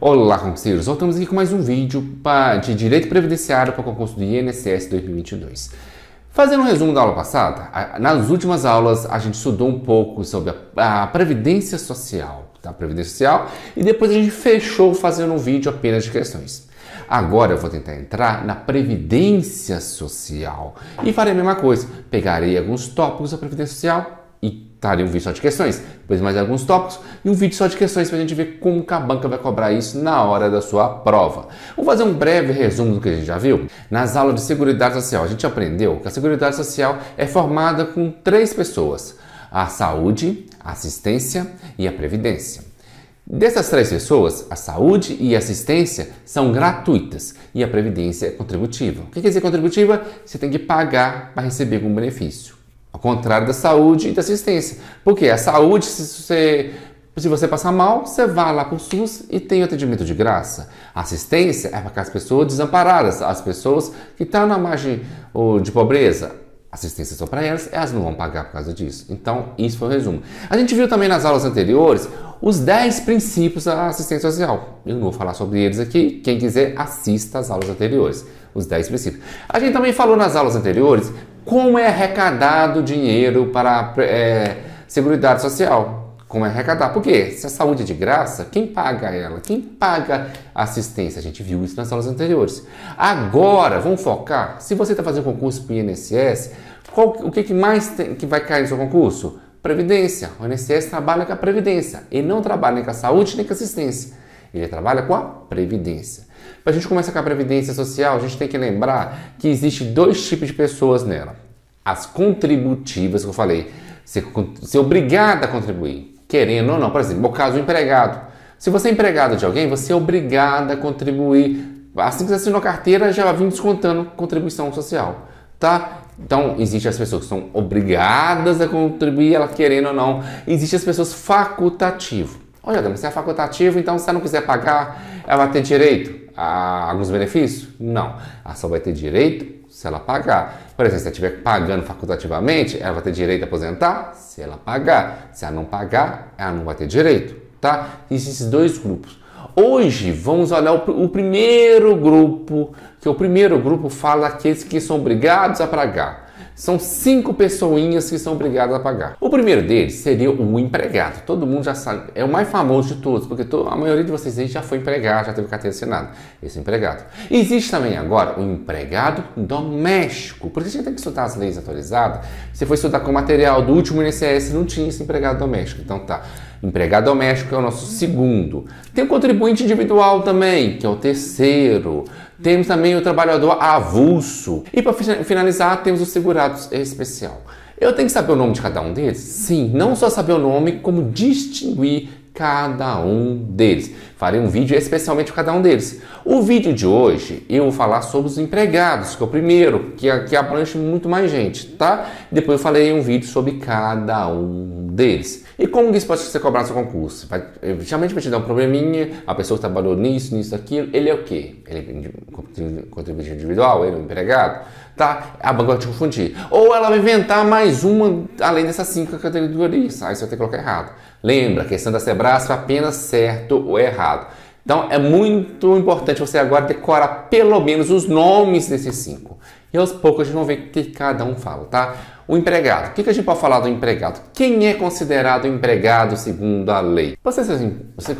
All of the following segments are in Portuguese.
Olá, concurseiros! Voltamos aqui com mais um vídeo de Direito Previdenciário para o concurso do INSS 2022. Fazendo um resumo da aula passada, nas últimas aulas a gente estudou um pouco sobre a Previdência Social, tá? Previdência Social, e depois a gente fechou fazendo um vídeo apenas de questões. Agora eu vou tentar entrar na Previdência Social e farei a mesma coisa. Pegarei alguns tópicos da Previdência Social e darei um vídeo só de questões, depois mais alguns tópicos e um vídeo só de questões para a gente ver como que a banca vai cobrar isso na hora da sua prova. Vou fazer um breve resumo do que a gente já viu. Nas aulas de Seguridade Social, a gente aprendeu que a Seguridade Social é formada com três pessoas: a saúde, a assistência e a previdência. Dessas três pessoas, a saúde e a assistência são gratuitas e a previdência é contributiva. O que quer dizer contributiva? Você tem que pagar para receber algum benefício. Ao contrário da saúde e da assistência. Porque a saúde, se você passar mal, você vai lá para o SUS e tem atendimento de graça. A assistência é para as pessoas desamparadas, as pessoas que estão na margem de pobreza. Assistência só para elas não vão pagar por causa disso. Então, isso foi o resumo. A gente viu também nas aulas anteriores os 10 princípios da assistência social. Eu não vou falar sobre eles aqui. Quem quiser, assista às aulas anteriores. Os 10 princípios. A gente também falou nas aulas anteriores como é arrecadado dinheiro para a Seguridade Social. Como é arrecadar. Por quê? Se a saúde é de graça, quem paga ela? Quem paga a assistência? A gente viu isso nas aulas anteriores. Agora, vamos focar. Se você está fazendo concurso para o INSS, o que mais que vai cair no seu concurso? Previdência. O INSS trabalha com a Previdência. Ele não trabalha nem com a saúde nem com a assistência. Ele trabalha com a Previdência. Para a gente começar com a Previdência Social, a gente tem que lembrar que existe dois tipos de pessoas nela. As contributivas, que eu falei, ser obrigado a contribuir, querendo ou não. Por exemplo, no caso do empregado. Se você é empregado de alguém, você é obrigado a contribuir. Assim que você assinou a carteira, já vem descontando contribuição social, tá? Então, existem as pessoas que são obrigadas a contribuir, ela querendo ou não. Existem as pessoas facultativas. Olha, mas se é facultativo, então se ela não quiser pagar, ela vai ter direito a alguns benefícios? Não. Ela só vai ter direito se ela pagar. Por exemplo, se ela estiver pagando facultativamente, ela vai ter direito a aposentar se ela pagar. Se ela não pagar, ela não vai ter direito, tá? Existem esses dois grupos. Hoje, vamos olhar o primeiro grupo, que o primeiro grupo fala daqueles que são obrigados a pagar. São 5 pessoinhas que são obrigadas a pagar. O primeiro deles seria o empregado. Todo mundo já sabe, é o mais famoso de todos, porque a maioria de vocês aí já foi empregado, já teve carteira assinada. Esse é o empregado. Existe também agora o empregado doméstico, porque a gente tem que estudar as leis atualizadas. Se for estudar com o material do último INSS, não tinha esse empregado doméstico. Então tá, empregado doméstico é o nosso segundo. Tem o contribuinte individual também, que é o terceiro. Temos também o trabalhador avulso. E para finalizar, temos o segurado especial. Eu tenho que saber o nome de cada um deles? Sim, não só saber o nome, como distinguir cada um deles. Farei um vídeo especialmente para cada um deles. O vídeo de hoje eu vou falar sobre os empregados, que é o primeiro, que abrange muito mais gente, tá? Depois eu falei um vídeo sobre cada um deles. E como isso pode ser cobrado no seu concurso? Geralmente vai te dar um probleminha, a pessoa que trabalhou nisso, aquilo, ele é o quê? Ele é contribuinte individual? Ele é um empregado? Tá? A banca vai te confundir. Ou ela vai inventar mais uma, além dessas 5 categorias. Aí você vai ter que colocar errado. Lembra, a questão da Sebrasf é apenas certo ou errado. Então é muito importante você agora decorar pelo menos os nomes desses 5. E aos poucos a gente vai ver o que cada um fala, tá? O empregado. O que a gente pode falar do empregado? Quem é considerado empregado segundo a lei? Você é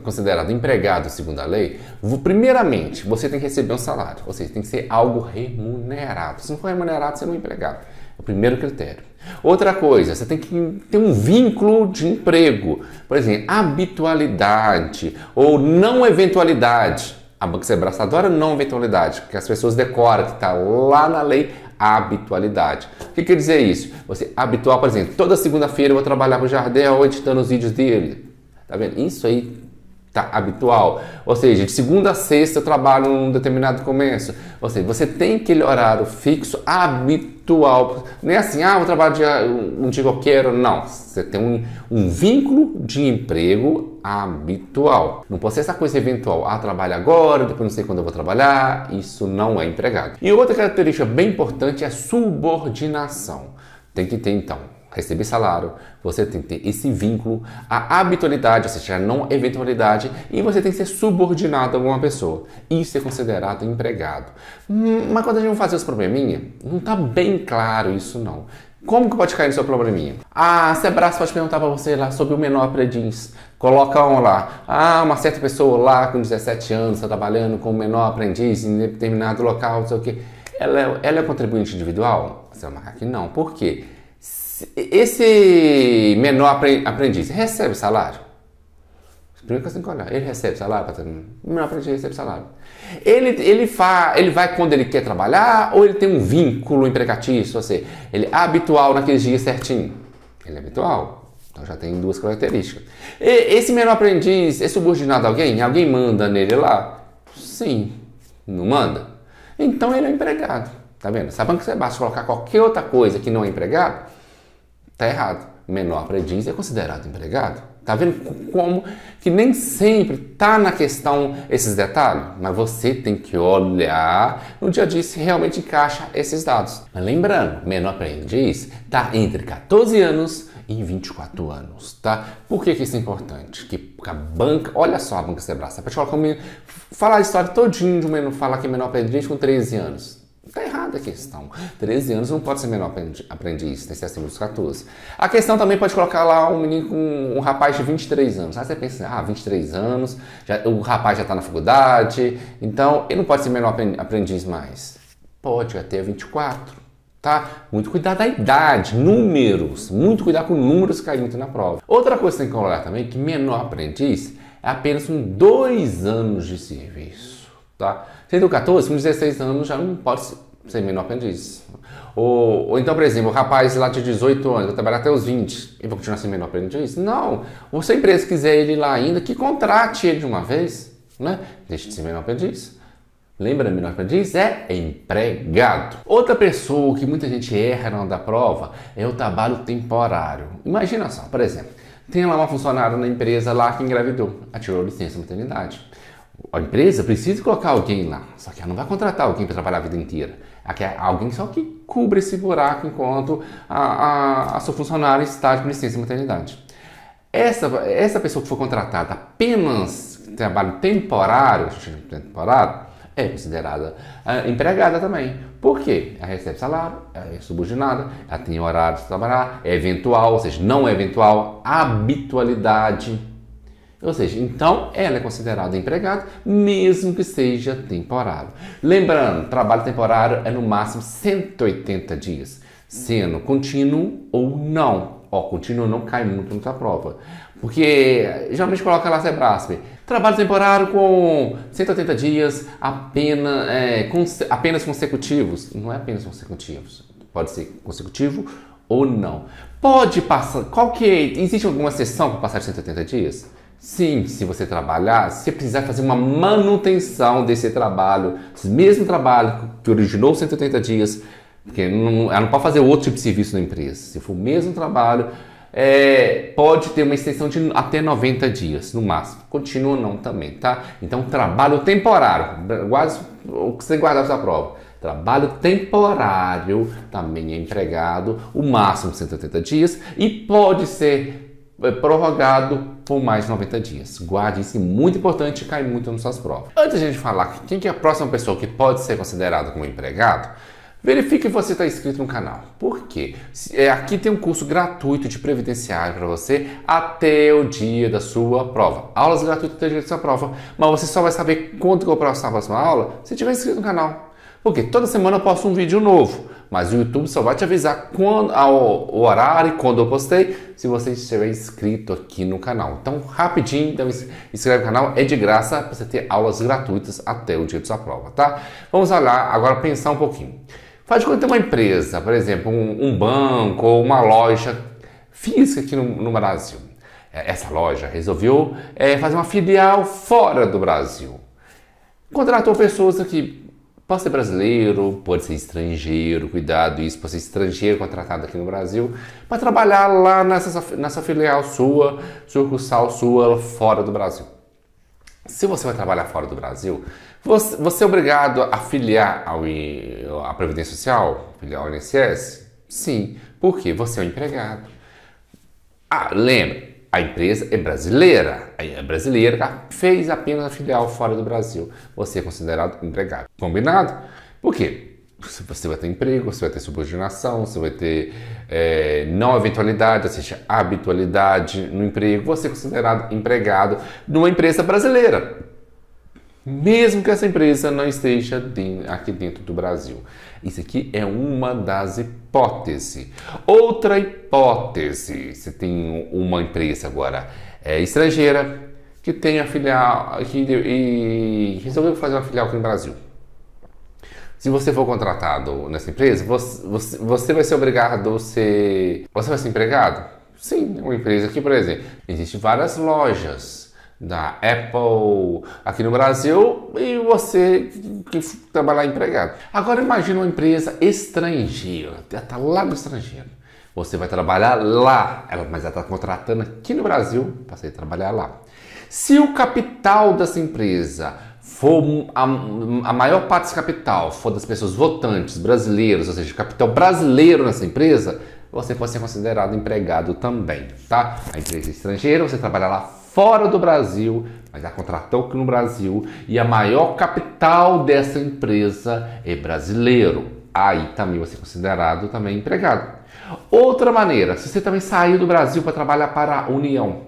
considerado empregado segundo a lei, primeiramente, você tem que receber um salário. Ou seja, tem que ser algo remunerado. Se não for remunerado, você não é empregado. É o primeiro critério. Outra coisa, você tem que ter um vínculo de emprego. Por exemplo, habitualidade ou não eventualidade. A Banca Sebrasf adora não eventualidade, porque as pessoas decoram que está lá na lei habitualidade. O que quer dizer isso? Você habitual, por exemplo, toda segunda-feira eu vou trabalhar com o Jardel editando os vídeos dele. Tá vendo? Isso aí tá habitual. Ou seja, de segunda a sexta eu trabalho num determinado comércio. Ou seja, você tem aquele horário fixo habitual. Não é assim, vou trabalhar um dia que eu quero. Não. Você tem um vínculo de emprego habitual. Não pode ser essa coisa eventual. Trabalho agora, depois não sei quando eu vou trabalhar. Isso não é empregado. E outra característica bem importante é a subordinação. Tem que ter, então, receber salário, você tem que ter esse vínculo, a habitualidade, ou seja, a não eventualidade, e você tem que ser subordinado a alguma pessoa. Isso é considerado empregado. Mas quando a gente vai fazer os probleminha, não está bem claro isso não. Como que pode cair no seu probleminha? A Sebrae pode perguntar para você lá sobre o menor aprendiz. Coloca lá, uma certa pessoa lá com 17 anos está trabalhando com o menor aprendiz em determinado local, não sei o quê. Ela é contribuinte individual? Você vai marcar que não. Por quê? Esse menor aprendiz recebe salário? Primeiro que você tem que olhar, ele recebe salário? O menor aprendiz recebe salário. Ele vai quando ele quer trabalhar ou ele tem um vínculo empregatício? Ou seja, ele é habitual naqueles dias certinho? Ele é habitual. Então já tem duas características. Esse menor aprendiz é subordinado a alguém? Alguém manda nele lá? Sim. Não manda? Então ele é empregado. Tá vendo? Sabendo que você basta colocar qualquer outra coisa que não é empregado, tá errado. Menor aprendiz é considerado empregado. Tá vendo como que nem sempre tá na questão esses detalhes? Mas você tem que olhar no dia a dia se realmente encaixa esses dados. Mas lembrando, menor aprendiz tá entre 14 anos e 24 anos, tá? Por que isso é importante? Que a banca, olha só a banca Sebrae, você pode falar a história todinha de um menor, falar que é menor aprendiz com 13 anos. Está errada a questão. 13 anos não pode ser menor aprendiz, tem que ser acima dos 14. A questão também pode colocar lá um menino com um rapaz de 23 anos. Aí você pensa, 23 anos, o rapaz já está na faculdade, então ele não pode ser menor aprendiz mais. Pode até 24, tá? Muito cuidado da idade, números, muito cuidado com números que caem muito na prova. Outra coisa que tem que olhar também é que menor aprendiz é apenas com 2 anos de serviço. Tá? Sendo 14, com 16 anos já não pode ser menor aprendiz. Ou então, por exemplo, o rapaz lá de 18 anos vai trabalhar até os 20 e vai continuar sendo menor aprendiz? Não. Ou se a empresa quiser ele lá ainda, que contrate ele de uma vez, né? Deixe de ser menor aprendiz. Lembra, menor aprendiz é empregado. Outra pessoa que muita gente erra na hora da prova é o trabalho temporário. Imagina só, por exemplo, tem lá uma funcionária na empresa lá que engravidou, ela tirou licença maternidade. A empresa precisa colocar alguém lá, só que ela não vai contratar alguém para trabalhar a vida inteira. Ela quer alguém só que cubra esse buraco enquanto a sua funcionária está de licença maternidade. Essa pessoa que for contratada apenas trabalho temporário é considerada empregada também. Por quê? Ela recebe salário, ela é subordinada, ela tem horário de trabalhar, é eventual, ou seja, não é eventual, habitualidade. Ou seja, então ela é considerada empregada, mesmo que seja temporário. Lembrando, trabalho temporário é no máximo 180 dias, sendo contínuo ou não. Contínuo não cai muito na prova, porque geralmente coloca lá Sebrae, trabalho temporário com 180 dias apenas consecutivos. Não é apenas consecutivos, pode ser consecutivo ou não. Pode passar, existe alguma exceção para passar de 180 dias? Sim, se você trabalhar, se você precisar fazer uma manutenção desse trabalho, esse mesmo trabalho que originou 180 dias, porque ela não pode fazer outro tipo de serviço na empresa. Se for o mesmo trabalho, pode ter uma extensão de até 90 dias, no máximo. Continua não também, tá? Então, trabalho temporário, o que você guardar para sua prova. Trabalho temporário também é empregado, o máximo 180 dias, e pode ser prorrogado por mais de 90 dias. Guarde isso, é muito importante e cai muito nas suas provas. Antes de a gente falar quem que é a próxima pessoa que pode ser considerada como empregado, verifique que você está inscrito no canal. Por quê? Aqui tem um curso gratuito de previdenciário para você até o dia da sua prova. Aulas gratuitas até o dia da sua prova, mas você só vai saber quando que eu posto a próxima aula se tiver inscrito no canal. Porque toda semana eu posto um vídeo novo, mas o YouTube só vai te avisar o horário e quando eu postei, se você estiver inscrito aqui no canal. Então, rapidinho, inscreve no canal, é de graça para você ter aulas gratuitas até o dia da sua prova, tá? Vamos olhar agora, pensar um pouquinho. Faz de conta que tem uma empresa, por exemplo, um banco ou uma loja física aqui no Brasil. Essa loja resolveu fazer uma filial fora do Brasil. Contratou pessoas aqui. Pode ser brasileiro, pode ser estrangeiro, cuidado, isso pode ser estrangeiro contratado aqui no Brasil, para trabalhar lá nessa filial sua, sucursal sua, fora do Brasil. Se você vai trabalhar fora do Brasil, você é obrigado a filiar à Previdência Social, filiar ao INSS? Sim, porque você é um empregado. Ah, lembra, a empresa é brasileira. É brasileira, fez apenas a filial fora do Brasil. Você é considerado empregado. Combinado? Por quê? Você vai ter emprego, você vai ter subordinação, você vai ter não eventualidade, ou seja, habitualidade no emprego. Você é considerado empregado numa empresa brasileira, mesmo que essa empresa não esteja aqui dentro do Brasil. Isso aqui é uma das hipóteses. Outra hipótese, você tem uma empresa agora estrangeira que tem a filial aqui e resolveu fazer uma filial aqui no Brasil. Se você for contratado nessa empresa, você vai ser obrigado a ser... Você vai ser empregado? Sim, uma empresa aqui, por exemplo, existem várias lojas da Apple aqui no Brasil e você que trabalhar empregado. Agora imagine uma empresa estrangeira, está lá no estrangeiro. Você vai trabalhar lá, mas ela está contratando aqui no Brasil para você trabalhar lá. Se o capital dessa empresa for a maior parte desse capital for das pessoas votantes brasileiros, ou seja, capital brasileiro nessa empresa, você pode ser considerado empregado também, tá? A empresa estrangeira, você trabalha lá fora do Brasil, mas ela contratou aqui no Brasil e a maior capital dessa empresa é brasileiro. Aí também você é considerado também empregado. Outra maneira, se você também saiu do Brasil para trabalhar para a União.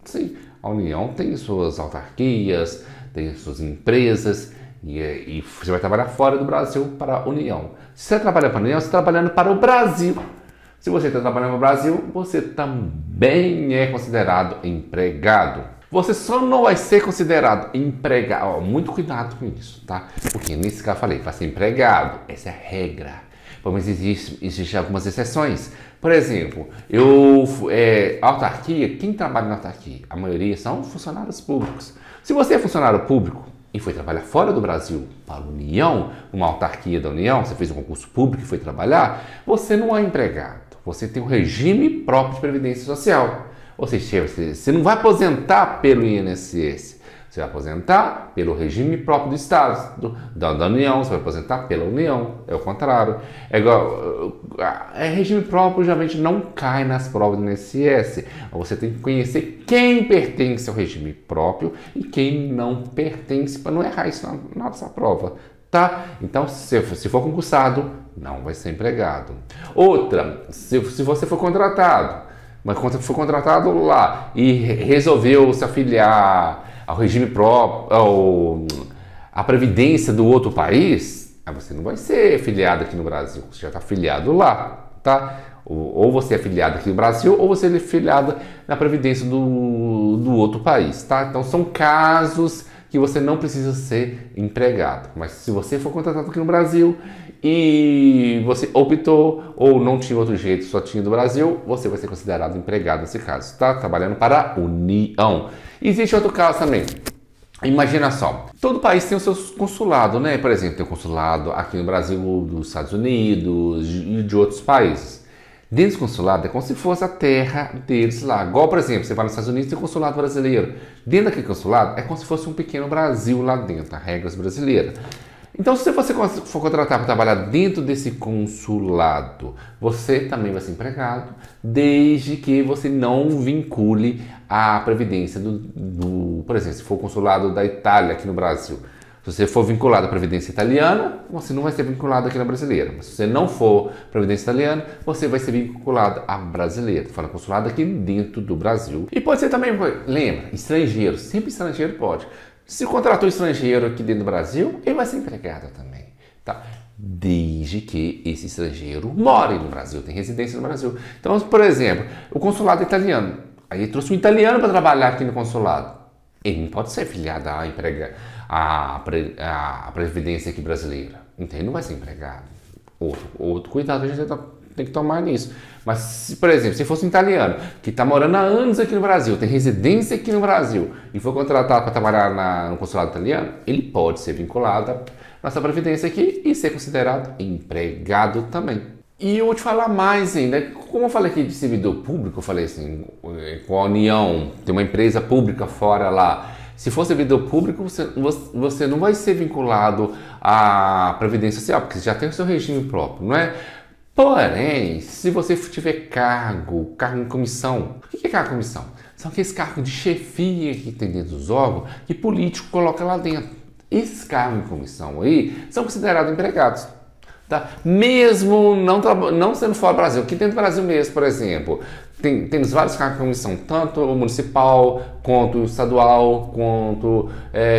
Sim, a União tem suas autarquias, tem suas empresas e você vai trabalhar fora do Brasil para a União. Se você trabalha para a União, você está trabalhando para o Brasil. Se você está trabalhando no Brasil, você também é considerado empregado. Você só não vai ser considerado empregado. Oh, muito cuidado com isso, tá? Porque nesse caso eu falei, vai ser empregado. Essa é a regra. Mas existem algumas exceções. Por exemplo, autarquia, quem trabalha na autarquia? A maioria são funcionários públicos. Se você é funcionário público e foi trabalhar fora do Brasil, para a União, uma autarquia da União, você fez um concurso público e foi trabalhar, você não é empregado. Você tem um regime próprio de previdência social. Ou seja, você não vai aposentar pelo INSS. Você vai aposentar pelo regime próprio do Estado, da União, você vai aposentar pela União. É o contrário. Regime próprio geralmente não cai nas provas do INSS. Você tem que conhecer quem pertence ao regime próprio e quem não pertence, para não errar isso na nossa prova. Tá? Então, se for concursado, não vai ser empregado. Outra, se você for contratado, mas quando você for contratado lá e resolveu se afiliar ao regime próprio, à previdência do outro país, aí você não vai ser filiado aqui no Brasil, você já está filiado lá, tá? Ou você é filiado aqui no Brasil, ou você é filiado na previdência do outro país, tá? Então são casos que você não precisa ser empregado. Mas se você for contratado aqui no Brasil e você optou ou não tinha outro jeito, só tinha do Brasil, você vai ser considerado empregado nesse caso, tá? Trabalhando para a União. Existe outro caso também. Imagina só, todo país tem o seu consulado, né? Por exemplo, tem o consulado aqui no Brasil, dos Estados Unidos e de outros países. Dentro do consulado é como se fosse a terra deles lá. Igual, por exemplo, você vai nos Estados Unidos e tem o consulado brasileiro. Dentro daquele consulado é como se fosse um pequeno Brasil lá dentro, regras brasileiras. Então, se você for contratar para trabalhar dentro desse consulado, você também vai ser empregado, desde que você não vincule a previdência por exemplo, se for o consulado da Itália aqui no Brasil. Se você for vinculado à previdência italiana, você não vai ser vinculado aqui na brasileira. Mas se você não for previdência italiana, você vai ser vinculado à brasileira. Estou falando consulado aqui dentro do Brasil. E pode ser também, lembra, estrangeiro. Sempre estrangeiro pode. Se contratou estrangeiro aqui dentro do Brasil, ele vai ser empregado também, tá? Desde que esse estrangeiro more no Brasil, tem residência no Brasil. Então, por exemplo, o consulado italiano. Aí ele trouxe um italiano para trabalhar aqui no consulado. Ele não pode ser filiado à previdência aqui brasileira. Então, ele não vai ser empregado. Outro cuidado a gente tem que tomar nisso. Mas, se, por exemplo, se fosse um italiano que está morando há anos aqui no Brasil, tem residência aqui no Brasil e for contratado para trabalhar no consulado italiano, ele pode ser vinculado à nossa previdência aqui e ser considerado empregado também. E eu vou te falar mais ainda. Como eu falei aqui de servidor público, eu falei assim, com a União, tem uma empresa pública fora lá. Se for servidor público, você não vai ser vinculado à Previdência Social, porque você já tem o seu regime próprio, não é? Porém, se você tiver cargo em comissão, o que é cargo em comissão? São aqueles cargos de chefia que tem dentro dos órgãos que político coloca lá dentro. Esses cargos em comissão aí são considerados empregados. Tá? Mesmo não sendo fora do Brasil, aqui dentro do Brasil mesmo, por exemplo, temos vários cargos em comissão, tanto o municipal, quanto o estadual, quanto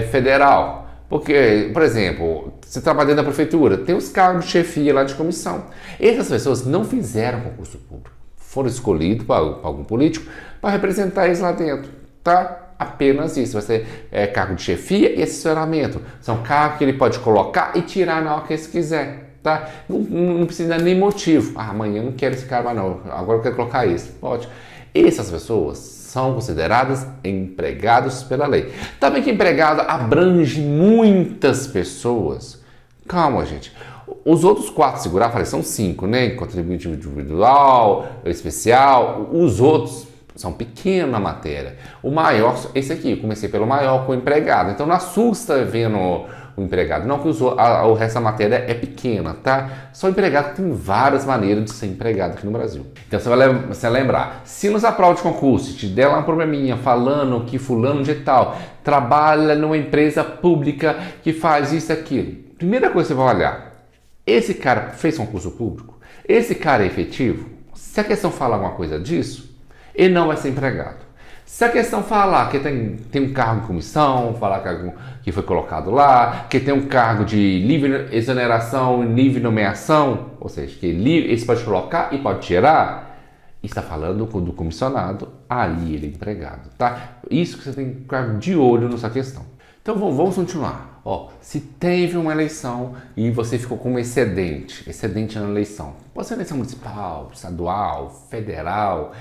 federal. Porque, por exemplo, você trabalha dentro da prefeitura, tem os cargos de chefia lá de comissão. Essas pessoas não fizeram concurso público, foram escolhidos por algum político para representar eles lá dentro, tá? Apenas isso, vai ser cargo de chefia e assessoramento. São cargos que ele pode colocar e tirar na hora que ele quiser, tá? Não precisa nem motivo. Ah, amanhã eu não quero esse cara mais não, agora eu quero colocar esse. Pode. Essas pessoas são consideradas empregados pela lei. Também que empregado abrange muitas pessoas. Calma, gente. Os outros 4 segurar, falei, são 5, né? Contribuinte individual, especial. Os outros são pequenos na matéria. O maior, esse aqui, eu comecei pelo maior com o empregado. Então, na sua está vendo o empregado. Não que o resto da matéria é pequena, tá? Só empregado tem várias maneiras de ser empregado aqui no Brasil. Então você vai lembrar, se nos prova de concurso te der lá um probleminha falando que fulano de tal trabalha numa empresa pública que faz isso e aquilo, primeira coisa que você vai olhar, esse cara fez concurso público? Esse cara é efetivo? Se a questão falar alguma coisa disso, ele não vai ser empregado. Se a questão falar que tem um cargo de comissão, falar que foi colocado lá, que tem um cargo de livre exoneração, livre nomeação, ou seja, que esse pode colocar e pode tirar, está falando do comissionado, aí ele é empregado, tá? Isso que você tem que ficar de olho nessa questão. Então vamos continuar. Ó, se teve uma eleição e você ficou com um excedente na eleição, pode ser eleição municipal, estadual, federal,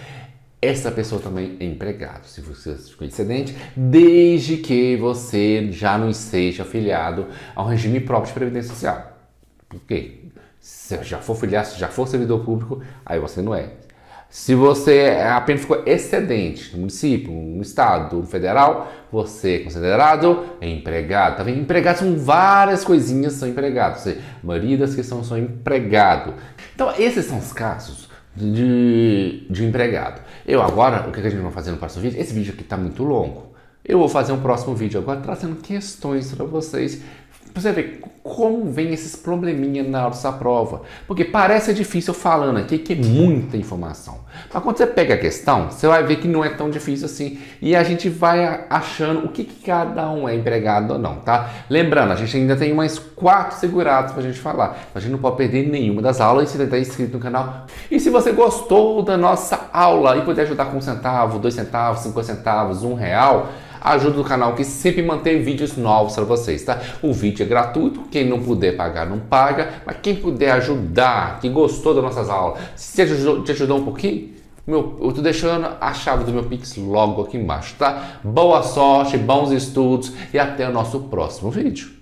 essa pessoa também é empregado, se você ficou excedente, desde que você já não seja afiliado ao regime próprio de previdência social. Porque se já for filiado, se já for servidor público, aí você não é. Se você apenas ficou excedente no município, no estado, no federal, você é considerado empregado. Tá vendo? Empregados são várias coisinhas, são empregados. A maioria das questões são empregado. Então, esses são os casos de empregado. Eu agora, o que a gente vai fazer no próximo vídeo? Esse vídeo aqui está muito longo. Eu vou fazer um próximo vídeo agora trazendo questões para vocês, para você ver como vem esses probleminha na hora dessa prova. Porque parece difícil falando aqui, que é muita informação. Mas quando você pega a questão, você vai ver que não é tão difícil assim. E a gente vai achando o que cada um é empregado ou não, tá? Lembrando, a gente ainda tem mais 4 segurados pra gente falar. A gente não pode perder nenhuma das aulas e você está inscrito no canal. E se você gostou da nossa aula e puder ajudar com 1 centavo, 2 centavos, 5 centavos, R$1, ajuda o canal que sempre mantém vídeos novos para vocês, tá? O vídeo é gratuito, quem não puder pagar não paga, mas quem puder ajudar, que gostou das nossas aulas, se te ajudou um pouquinho, eu tô deixando a chave do meu Pix logo aqui embaixo, tá? Boa sorte, bons estudos e até o nosso próximo vídeo.